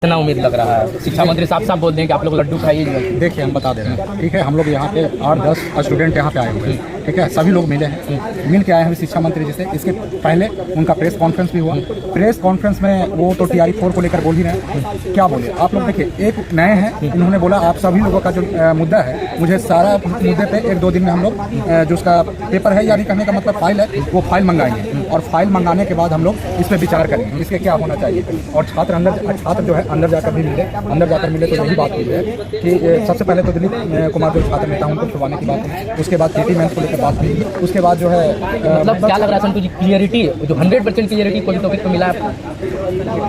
कितना उम्मीद लग रहा है? शिक्षा मंत्री साफ साफ बोल दें कि आप लोग लड्डू खाइए। देखिए हम बता दे रहे हैं, ठीक है। हम लोग यहाँ पे 8-10 स्टूडेंट यहाँ पे आए हुए हैं, ठीक है। सभी लोग मिले हैं, मिल के आए हैं शिक्षा मंत्री जी से। इसके पहले उनका प्रेस कॉन्फ्रेंस भी हुआ। प्रेस कॉन्फ्रेंस में वो तो TRE 4 को लेकर बोल ही रहे हैं। क्या बोले आप लोग? देखिए, एक नए हैं, इन्होंने बोला आप सभी लोगों का जो मुद्दा है, मुझे सारा मुद्दे पे 1-2 दिन में हम लोग जो उसका पेपर है, यानी कहने का मतलब फाइल है, वो फाइल मंगाएंगे और फाइल मंगाने के बाद हम लोग इस पर विचार करेंगे, इसके क्या होना चाहिए। और छात्र जो है अंदर जाकर भी मिले, अंदर जाकर मिले तो यही बात हुई है कि सबसे पहले तो दिलीप कुमार जो छात्र नेता उनको छुड़वाने की बात है, उसके बाद PT मेंस को लेकर बात हुई, उसके बाद जो है मतलब क्या लग रहा है संतु जी, क्लियरिटी जो 100% क्लियरिटी कोई टॉपिक पे मिला है?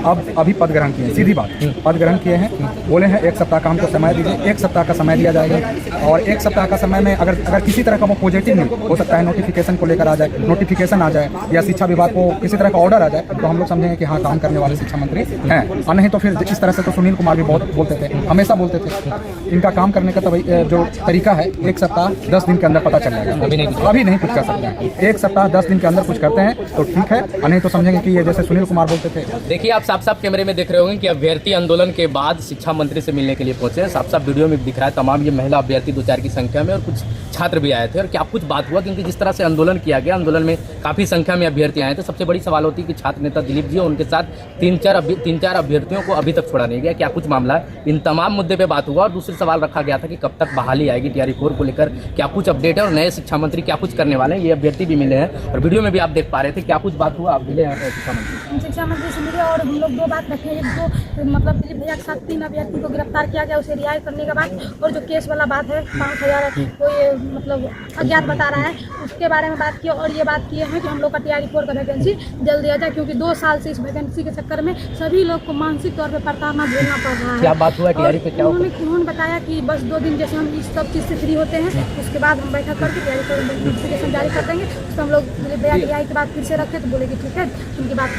अब अभी पद ग्रहण किए, सीधी बात, पद ग्रहण किए हैं। बोले हैं 1 सप्ताह का हमको समय दीजिए, 1 सप्ताह का समय दिया जाएगा। और 1 सप्ताह का समय में अगर किसी तरह का वो पॉजिटिव नहीं हो सकता है, नोटिफिकेशन को लेकर आ जाए, नोटिफिकेशन आ जाए या शिक्षा विभाग को किसी तरह का ऑर्डर आ जाए, तो हम लोग समझेंगे कि हाँ, काम करने वाले शिक्षा मंत्री हैं। और नहीं तो फिर इस तरह से तो सुनील कुमार भी बहुत बोलते थे, हमेशा बोलते थे। इनका काम करने का तो जो तरीका है, 1 सप्ताह 10 दिन के अंदर पता चल जाएगा। अभी नहीं कुछ कर सकते। 1 सप्ताह 10 दिन के अंदर कुछ करते हैं तो ठीक है, और नहीं तो समझेंगे कि ये जैसे सुनील कुमार बोलते थे। देखिए, आप साफ साफ कैमरे में देख रहे होंगे कि अभ्यर्थी आंदोलन के बाद शिक्षा मंत्री से मिलने के लिए पहुंचे हैं। साफ साफ वीडियो में दिख रहा है तमाम ये महिला अभ्यर्थी 2-4 की संख्या में, और कुछ छात्र भी आए थे। और क्या कुछ बात हुआ, क्योंकि जिस तरह से आंदोलन किया गया, आंदोलन में काफी संख्या में अभ्यर्थी आए थे। सबसे बड़ी सवाल होती है कि छात्र नेता दिलीप जी और उनके साथ 3-4 अभ्यर्थियों को अभी तक छोड़ा नहीं गया। क्या कुछ मामला है? इन तमाम मुद्दे पे बात हुआ। और दूसरी सवाल रखा गया था कि कब तक बहाली आएगी TRE 4 को लेकर, क्या कुछ अपडेट है और नए शिक्षा मंत्री क्या कुछ करने वाले हैं। ये अभ्यर्थी भी मिले हैं और वीडियो में भी आप देख पा रहे थे। क्या कुछ बात हुआ? आप मिले हैं शिक्षा मंत्री से मिले और हम लोग 2 बात रखे। एक तो मतलब दिलीप भैया के साथ 3 अभ्यर्थी को गिरफ्तार किया गया, उसे रिहाई करने के बाद, और जो केस वाला बात है 5000 कोई मतलब अज्ञात बता रहा है, उसके बारे में बात की। और ये बात किए हैं कि हम लोग का TRE 4 का वैकेंसी जल्द दिया जाए, क्योंकि 2 साल से इस वैकेंसी के चक्कर में सभी लोग को मानसिक तौर पर प्रताड़ना झेलना पड़ रहा है। क्या बात हुआ TRE पे? क्या उन्होंने बताया कि बस 2 दिन जैसे हम इस सब चीज़ से फ्री होते हैं, उसके बाद हम बैठक करके TRE 4 नोटिफिकेशन जारी कर देंगे। तो हम लोग रिहाई के बाद फिर से रखे तो बोले कि ठीक है, उनकी बात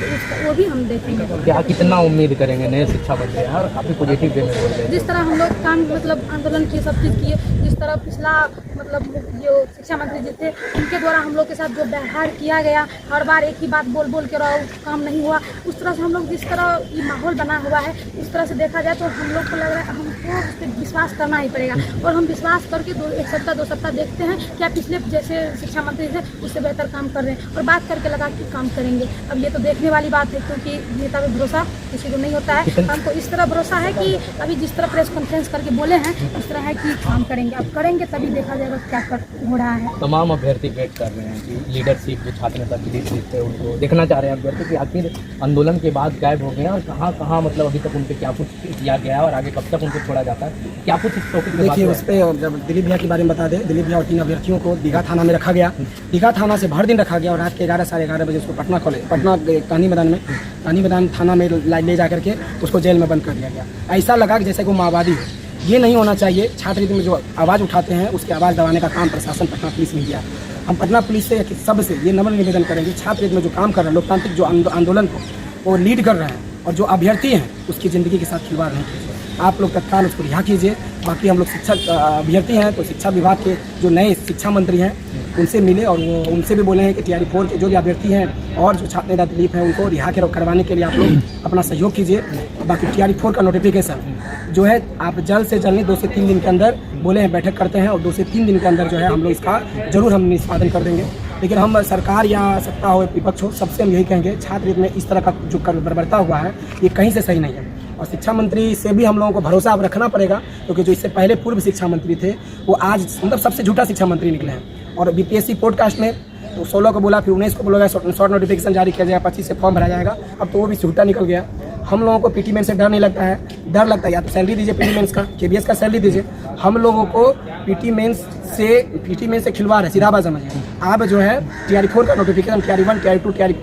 वो भी हम देखेंगे। क्या कितना उम्मीद करेंगे नए शिक्षा मंत्री और काफ़ी पॉजिटिव वे में बोल रहे हैं। जिस तरह हम लोग काम मतलब आंदोलन किए, सब चीज़ किए, जिस तरह पिछला मतलब जो शिक्षा मंत्री जी थे, उनके द्वारा हम लोग के साथ जो व्यवहार किया गया, हर बार एक ही बात बोल के रहो, काम नहीं हुआ, उस तरह से हम लोग जिस तरह ये माहौल बना हुआ है, उस तरह से देखा जाए तो हम लोग को लग रहा है हमको उस पर विश्वास करना ही पड़ेगा। और हम विश्वास करके 1 सप्ताह 2 सप्ताह देखते हैं क्या पिछले जैसे शिक्षा मंत्री थे उससे बेहतर काम कर रहे हैं, और बात करके लगा कि काम करेंगे। अब ये तो देखने वाली बात है, क्योंकि नेता पे भरोसा किसी को नहीं होता है। हमको इस तरह भरोसा है कि अभी जिस तरह प्रेस कॉन्फ्रेंस करके बोले हैं, उस तरह है कि काम करेंगे। अब करेंगे तभी देखा जाएगा क्या हो रहा है। तमाम अभ्यर्थी वेट कर रहे हैं कि लीडरशिप जो छात्र नेता की लीडरशिप है, उनको देखना चाह रहे हैं अभ्यर्थी कि आखिर आंदोलन के बाद गायब हो गए हैं और कहाँ मतलब अभी तक उनके क्या कुछ किया गया है और आगे कब तक उनको छोड़ा जाता है। क्या कुछ इस टॉपिक पे देखिए, उस पर जब दिलीप भैया के बारे में बता दें, दिलीप भैया और 3 अभ्यर्थियों को दीघा थाना में रखा गया। दीघा थाना से भर दिन रखा गया और रात के 11 साढ़े 11 बजे उसको पटना कानी मैदान थाना में ले जा करके उसको जेल में बंद कर दिया गया। ऐसा लगा कि जैसे कोई माओवादी हो। ये नहीं होना चाहिए। छात्र में जो आवाज़ उठाते हैं, उसकी आवाज़ दबाने का काम प्रशासन पटना पुलिस ने किया। हम पटना पुलिस से सबसे ये नम्र निवेदन करेंगे, छात्र में जो काम कर रहे हैं, लोकतांत्रिक जो आंदोलन को वो लीड कर रहे हैं, और जो अभ्यर्थी हैं उसकी ज़िंदगी के साथ खिलवाड़ नहीं कीजिए। आप लोग तत्काल उसको रिहा कीजिए। बाकी हम लोग शिक्षा अभ्यर्थी हैं, तो शिक्षा विभाग के जो नए शिक्षा मंत्री हैं उनसे मिले और वो उनसे भी बोले हैं कि TRE 4 के जो भी अभ्यर्थी हैं और जो छात्र नेता दिलीप हैं, उनको रिहा करवाने के लिए आप लोग अपना सहयोग कीजिए। बाकी TRE 4 का नोटिफिकेशन जो है आप जल्द से जल्द 2 से 3 दिन के अंदर बोले हैं बैठक करते हैं, और 2 से 3 दिन के अंदर जो है हम लोग इसका जरूर हम निष्पादन कर देंगे। लेकिन हम सरकार या सत्ता हो विपक्ष हो, सबसे हम यही कहेंगे, छात्र में इस तरह का जो बर्बरता हुआ है ये कहीं से सही नहीं है। और शिक्षा मंत्री से भी हम लोगों को भरोसा अब रखना पड़ेगा, क्योंकि जो इससे पहले पूर्व शिक्षा मंत्री थे वो आज मतलब सबसे झूठा शिक्षा मंत्री निकले हैं। और BPSC पॉडकास्ट में तो 16 को बोला, फिर 19 को बोला शॉर्ट नोटिफिकेशन जारी किया जाएगा, 25 से फॉर्म भरा जाएगा। अब तो वो भी झूठा निकल गया। हम लोगों को PT मेंस से डर नहीं लगता है। डर लगता है या तो सैलरी दीजिए PT मेंस का, KBS का सैलरी दीजिए। हम लोगों को PT मेंस से खिलवाड़ है, सीधा बात समझिए। आप जो है TRE 4 का नोटिफिकेशन TRE 1, TRE 2, TRE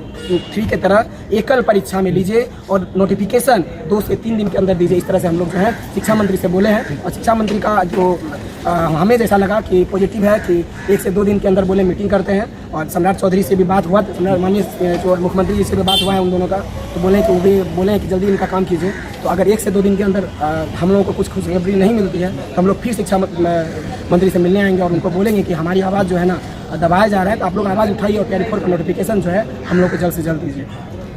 3 की तरह एकल परीक्षा में लीजिए और नोटिफिकेशन 2 से 3 दिन के अंदर दीजिए। इस तरह से हम लोग जो है शिक्षा मंत्री से बोले हैं। और शिक्षा मंत्री का जो हमें जैसा लगा कि पॉजिटिव है कि 1 से 2 दिन के अंदर बोले मीटिंग करते हैं। और सम्राट चौधरी से भी बात हुआ, माननीय जो मुख्यमंत्री जी से भी बात हुआ है उन दोनों का, तो बोले कि वो भी बोले हैं कि जल्दी इनका काम कीजिए। तो अगर 1 से 2 दिन के अंदर हम लोगों को कुछ खुशखबरी नहीं मिलती है, तो हम लोग फिर शिक्षा मंत्री से मिलने आएंगे और उनको बोलेंगे कि हमारी आवाज़ जो है ना दबाया जा रहा है, तो आप लोग आवाज़ उठाइए और TRE 4 का नोटिफिकेशन जो है हम लोग को जल्द से जल्द दीजिए।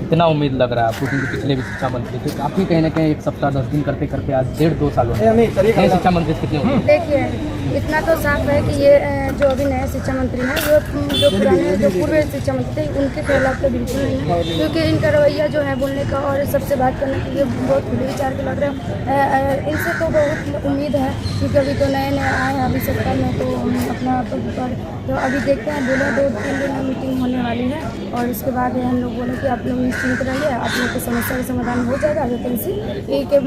कितना उम्मीद लग रहा है आपको, क्योंकि पिछले भी शिक्षा मंत्री थे, काफ़ी कहीं ना कहीं एक सप्ताह 10 दिन करते करते आज 1.5-2 साल हो गए। नए शिक्षा मंत्री से कितने उम्मीद? देखिए इतना तो साफ है कि ये जो अभी नए शिक्षा मंत्री हैं वो जो पुराने जो पूर्व शिक्षा मंत्री थे उनके खिलाफ तो बिल्कुल नहीं है, क्योंकि इनका रवैया जो है बोलने का और सबसे बात करने के लिए बहुत खुले विचार के लग रहे हैं। इनसे तो बहुत उम्मीद है, क्योंकि अभी तो नए नए आए हैं अभी सत्ता में, तो अपना तो अभी देखते हैं। बोले 2-3 दिन में मीटिंग होने वाली है और उसके बाद हम लोग बोले कि आप लोग निश्चिंत रहिए, आप लोग की समस्या का समाधान हो जाएगा। वैकेंसी के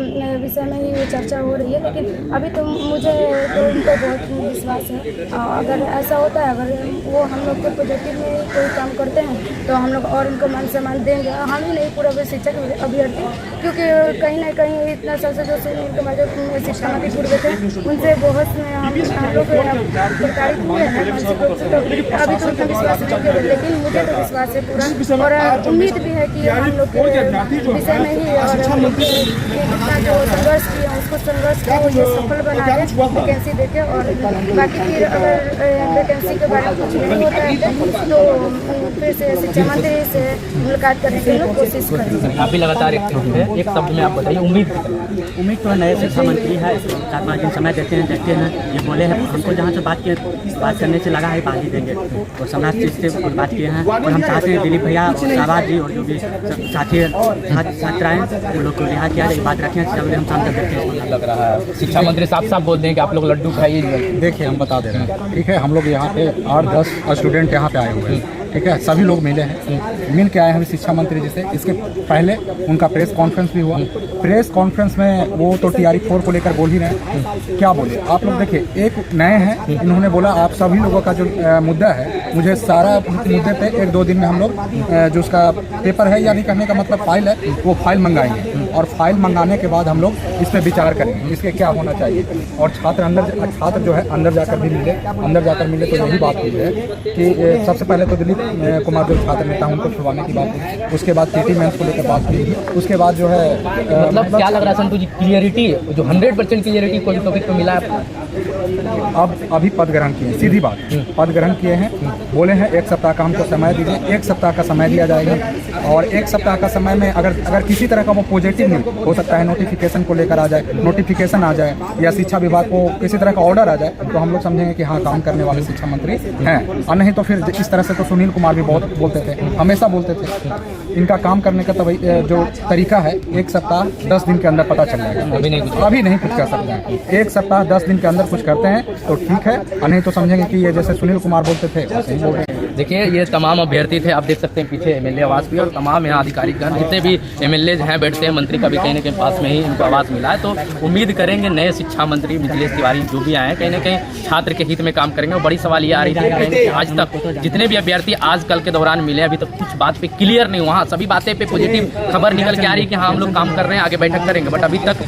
विषय में ही ये चर्चा हो रही है, लेकिन अभी तो मुझे तो उनको बहुत विश्वास है। अगर ऐसा होता है, अगर वो हम लोग को पॉजिटिव में कोई काम करते हैं तो हम लोग और उनको मान सम्मान देंगे। हम ही नहीं, पूरा शिक्षक अभ्यर्थी, क्योंकि कहीं ना कहीं इतना साल से जो सुनील कुमार जो शिक्षा मंत्री पूर्व थे उनसे बहुत हम लोग प्रताड़ित हुए हैं मानसिक रूप से, तो अभी तो उतना विश्वास नहीं है, लेकिन मुझे तो विश्वास है पूरा और उम्मीद भी है कि हम लोग के विषय में ही और हम लोग इतना जो संघर्ष किया उसको संघर्ष को ये सफल बना दे, वैकेंसी देके। और बाकी फिर अगर वैकेंसी के बारे में कुछ नहीं होता है तो फिर से शिक्षा मंत्री से मुलाकात करने की लोग कोशिश करेंगे। आप भी लगातार एक्टिव है, एक शब्द में आप बताइए उम्मीद। उम्मीद तो नए शिक्षा मंत्री है, 4-5 दिन समय देखते हैं। ये बोले हैं हमको जहाँ से बात करने से लगा है बात ही देंगे, और समाज से बात किए हैं। और हम चाहते हैं दिलीप भैया और शाहबाज जी और जो भी साथी छात्राएँ उन लोग को रिहा किया जाए, बात रखें। चलिए हम शाम तक देखते हैं। लग रहा है शिक्षा मंत्री साफ साफ बोल दें कि आप लोग लड्डू खाइए। देखिए हम बता दे रहे हैं, ठीक है, हम लोग यहाँ पे 8-10 स्टूडेंट यहाँ पे आए हुए हैं, ठीक है, सभी लोग मिले हैं, मिल के आए हैं शिक्षा मंत्री जी से। इसके पहले उनका प्रेस कॉन्फ्रेंस भी हुआ। प्रेस कॉन्फ्रेंस में वो तो TRE 4 को लेकर बोल ही रहे हैं। क्या बोले आप लोग देखिए, एक नए हैं, इन्होंने बोला आप सभी लोगों का जो मुद्दा है मुझे सारा मुद्दे पे 1-2 दिन में हम लोग जो उसका पेपर है, यानी कहने का मतलब फाइल है, वो फाइल मंगाएंगे और फाइल मंगाने के बाद हम लोग इस पर विचार करेंगे इसके क्या होना चाहिए। और छात्र जो है अंदर जाकर भी मिले, अंदर जाकर मिले तो यही बात हुई है कि सबसे पहले तो दिलीप कुमार जो छात्र नेता उनको छुड़वाने की बात हुई, उसके बाद TT मेंस को लेकर बात हुई, उसके बाद जो है मतलब क्या लग रहा है संतु जी, क्लियरिटी जो 100% क्लियरिटी कोई टॉपिक पे मिला है? अब अभी पद ग्रहण किए, सीधी बात, पद ग्रहण किए हैं, बोले हैं 1 सप्ताह का हमको समय दीजिए, 1 सप्ताह का समय दिया जाएगा। और 1 सप्ताह का समय में अगर किसी तरह का वो पॉजिटिव नहीं हो सकता है, नोटिफिकेशन को लेकर आ जाए, नोटिफिकेशन आ जाए या शिक्षा विभाग को किसी तरह का ऑर्डर आ जाए, तो हम लोग समझेंगे कि हाँ काम करने वाले शिक्षा मंत्री हैं। और नहीं तो फिर इस तरह से तो सुनील कुमार भी बहुत बोलते थे, हमेशा बोलते थे। इनका काम करने का तो जो तरीका है 1 सप्ताह 10 दिन के अंदर पता चल जाएगा। अभी नहीं कुछ कर सकते हैं, 1 सप्ताह 10 दिन के अंदर कुछ करते हैं तो ठीक है, और नहीं तो समझेंगे कि ये जैसे सुनील कुमार बोलते थे वैसे ही बोल रहे हैं। देखिए ये तमाम अभ्यर्थी थे, आप देख सकते हैं पीछे MLA आवास भी, और तमाम यहाँ अधिकारीगण जितने भी MLA हैं बैठते हैं, मंत्री का भी कहीं ना कहीं पास में ही इनको आवास मिला है। तो उम्मीद करेंगे नए शिक्षा मंत्री मिथिलेश तिवारी जो भी आए हैं कहीं ना कहीं छात्र के हित में काम करेंगे। और बड़ी सवाल ये आ रही थी कहीं ना कहीं आज तक जितने भी अभ्यर्थी आजकल के दौरान मिले अभी तक कुछ बात पे क्लियर नहीं हुआ। सभी बातें पे पॉजिटिव खबर निकल के आ रही है कि हाँ हम लोग काम कर रहे हैं, आगे बैठक करेंगे, बट अभी तक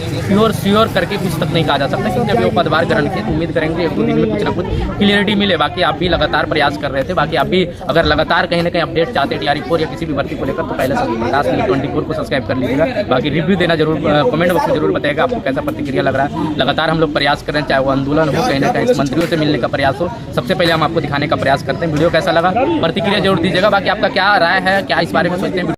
श्योर करके कुछ तक नहीं कहा जा सकता, क्योंकि अभी वो पदभार ग्रहण किए। तो उम्मीद करेंगे 1-2 दिन में कुछ ना कुछ क्लियरिटी मिले। बाकी आप भी लगातार प्रयास कर रहे थे, बाकी आप भी अगर लगातार कहीं ना कहीं अपडेट चाहते हैं TRE 4 या किसी भी भर्ती को लेकर, तो पहले प्रकाश न्यूज़ 24 को सब्सक्राइब कर लीजिएगा। बाकी रिव्यू देना जरूर, कमेंट बॉक्स में जरूर बताइएगा आपको कैसा प्रतिक्रिया लग रहा है। लगातार हम लोग प्रयास कर रहे हैं, चाहे वो आंदोलन हो, कहीं ना कहीं मंत्रियों से मिलने का प्रयास हो, सबसे पहले हम आपको दिखाने का प्रयास करते हैं। वीडियो कैसा लगा प्रतिक्रिया जरूर दीजिएगा। बाकी आपका क्या राय है, क्या इस बारे में सोचते हैं?